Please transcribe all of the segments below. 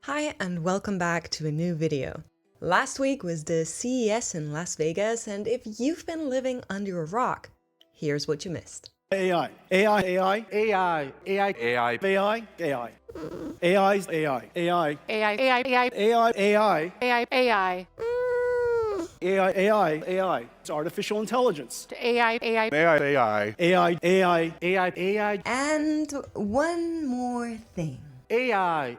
Hi and welcome back to a new video. Last week was the CES in Las Vegas, and if you've been living under a rock, here's what you missed. AI. AI's AI. It's artificial intelligence. AI. And one more thing. AI.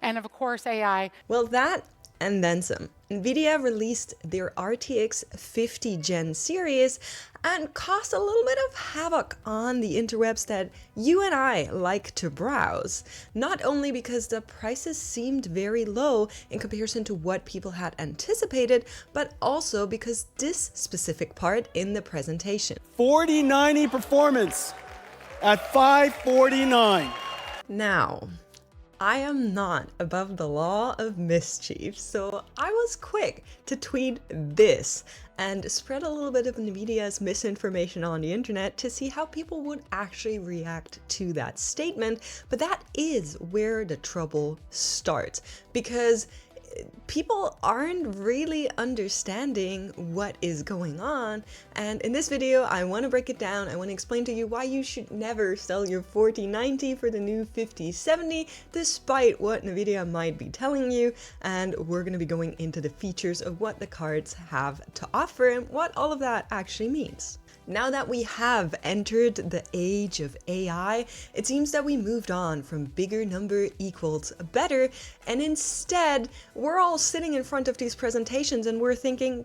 And of course, AI. Well, that and then some. Nvidia released their RTX 50 Gen series and caused a little bit of havoc on the interwebs that you and I like to browse. Not only because the prices seemed very low in comparison to what people had anticipated, but also because this specific part in the presentation. 4090 performance at 549. Now, I am not above the law of mischief, so I was quick to tweet this and spread a little bit of NVIDIA's misinformation on the internet to see how people would actually react to that statement. But that is where the trouble starts, because people aren't really understanding what is going on. And in this video, I want to break it down. I want to explain to you why you should never sell your 4090 for the new 5070, despite what NVIDIA might be telling you. And we're going to be going into the features of what the cards have to offer and what all of that actually means. Now that we have entered the age of AI, it seems that we moved on from bigger number equals better, and instead we're all sitting in front of these presentations and we're thinking,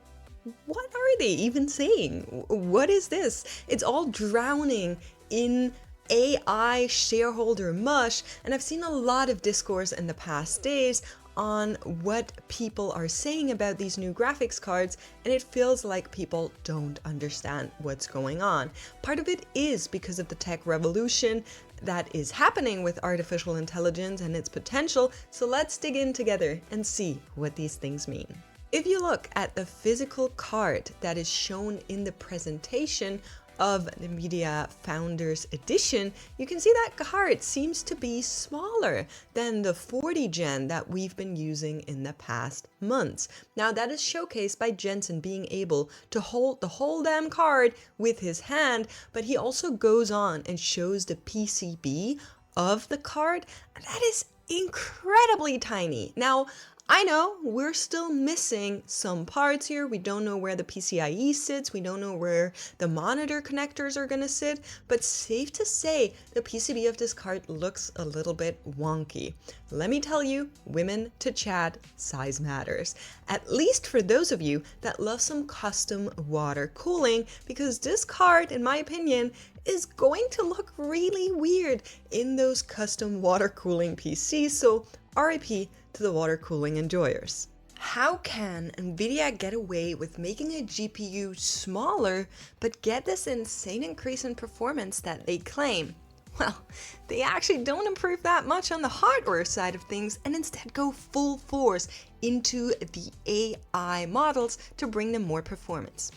what are they even saying? What is this? It's all drowning in AI shareholder mush, and I've seen a lot of discourse in the past days on what people are saying about these new graphics cards, and it feels like people don't understand what's going on. Part of it is because of the tech revolution that is happening with artificial intelligence and its potential, so let's dig in together and see what these things mean. If you look at the physical card that is shown in the presentation of NVIDIA Founders Edition, you can see that card seems to be smaller than the 40 Gen that we've been using in the past months. Now that is showcased by Jensen being able to hold the whole damn card with his hand, but he also goes on and shows the PCB of the card, and that is incredibly tiny. Now, I know we're still missing some parts here. We don't know where the PCIe sits. We don't know where the monitor connectors are going to sit, but safe to say the PCB of this card looks a little bit wonky. Let me tell you, women to chat, size matters. At least for those of you that love some custom water cooling, because this card, in my opinion, is going to look really weird in those custom water cooling PCs. So RIP to the water cooling enjoyers. How can NVIDIA get away with making a GPU smaller but get this insane increase in performance that they claim? Well, they actually don't improve that much on the hardware side of things and instead go full force into the AI models to bring them more performance.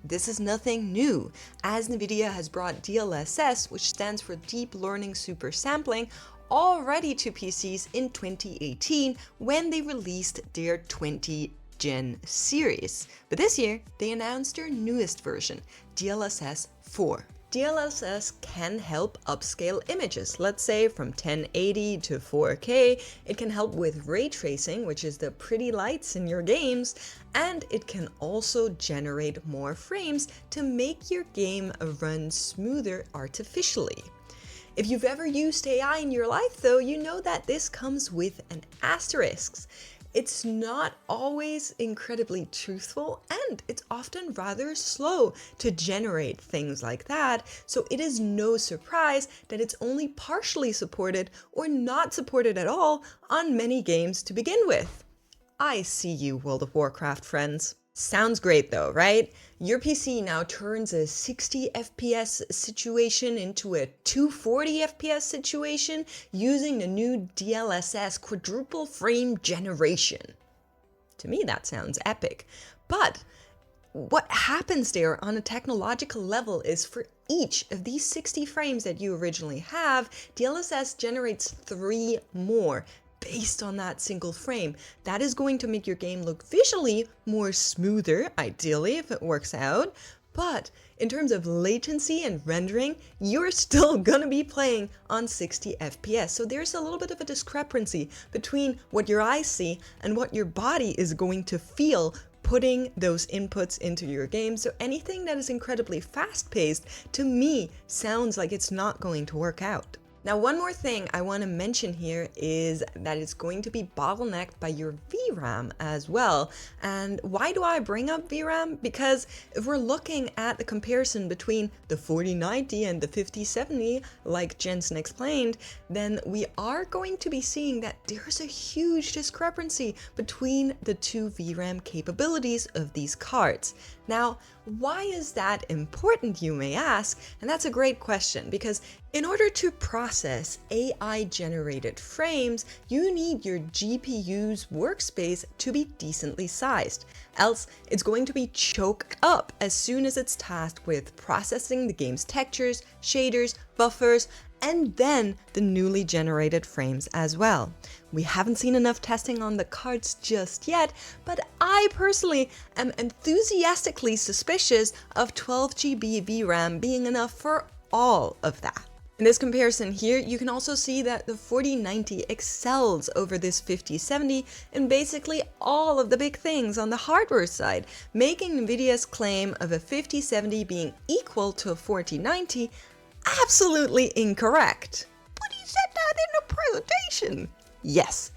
This is nothing new, as NVIDIA has brought DLSS, which stands for Deep Learning Super Sampling, already to PCs in 2018 when they released their 20 Gen series. But this year, they announced their newest version, DLSS 4. DLSS can help upscale images, let's say from 1080 to 4K. It can help with ray tracing, which is the pretty lights in your games, and it can also generate more frames to make your game run smoother artificially. If you've ever used AI in your life though, you know that this comes with an asterisk. It's not always incredibly truthful, and it's often rather slow to generate things like that, so it is no surprise that it's only partially supported or not supported at all on many games to begin with. I see you, World of Warcraft friends. Sounds great though, right? Your PC now turns a 60 FPS situation into a 240 FPS situation using the new DLSS quadruple frame generation. To me, that sounds epic. But what happens there on a technological level is for each of these 60 frames that you originally have, DLSS generates 3 more. based on that single frame. That is going to make your game look visually more smoother, ideally, if it works out. But in terms of latency and rendering, you're still gonna be playing on 60 FPS. So there's a little bit of a discrepancy between what your eyes see and what your body is going to feel putting those inputs into your game. So anything that is incredibly fast-paced, to me, sounds like it's not going to work out. Now, one more thing I want to mention here is that it's going to be bottlenecked by your VRAM as well. And why do I bring up VRAM? Because if we're looking at the comparison between the 4090 and the 5070, like Jensen explained, then we are going to be seeing that there's a huge discrepancy between the two VRAM capabilities of these cards. Now, why is that important, you may ask? And that's a great question, because in order to process AI-generated frames, you need your GPU's workspace to be decently sized. Else, it's going to be choked up as soon as it's tasked with processing the game's textures, shaders, buffers, and then the newly generated frames as well. We haven't seen enough testing on the cards just yet, but I personally am enthusiastically suspicious of 12 GB VRAM being enough for all of that. In this comparison here, you can also see that the 4090 excels over this 5070 in basically all of the big things on the hardware side, making Nvidia's claim of a 5070 being equal to a 4090 absolutely incorrect. But he said that in the presentation. Yes,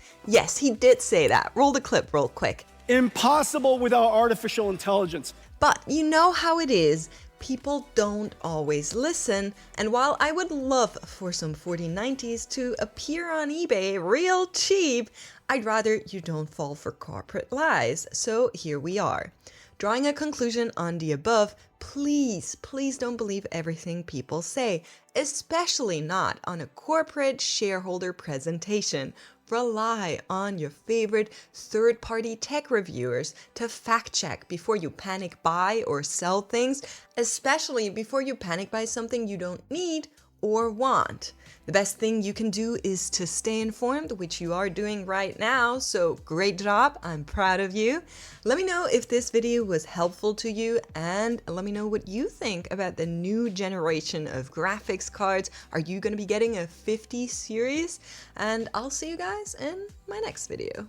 he did say that. Roll the clip real quick. Impossible without artificial intelligence. But you know how it is. People don't always listen, and while I would love for some 4090s to appear on eBay real cheap, I'd rather you don't fall for corporate lies. So here we are. Drawing a conclusion on the above, please don't believe everything people say, especially not on a corporate shareholder presentation. Rely on your favorite third-party tech reviewers to fact-check before you panic buy or sell things, especially before you panic buy something you don't need or want. The best thing you can do is to stay informed, which you are doing right now, so great job, I'm proud of you. Let me know if this video was helpful to you, and let me know what you think about the new generation of graphics cards. Are you going to be getting a 50 series? And I'll see you guys in my next video.